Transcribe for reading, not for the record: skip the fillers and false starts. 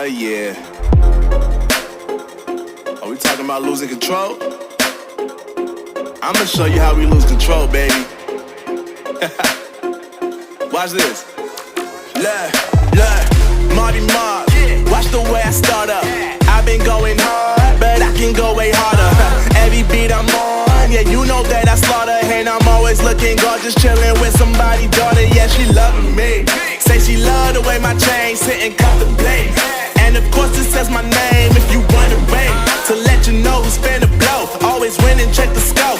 yeah. Are we talking about losing control? I'ma show you how we lose control, baby. Watch this. Look, Marty Mark. Watch the way I start up. I've been going hard, but I can go way harder. Every beat I'm on, yeah, you know that I slaughter. And I'm always looking gorgeous, chilling with somebody's daughter. Yeah, she loving me. Say she love the way my chain sit and contemplate. And of course it says my name if you wanna wait. To let you know who's finna blow. Always win and check the scope.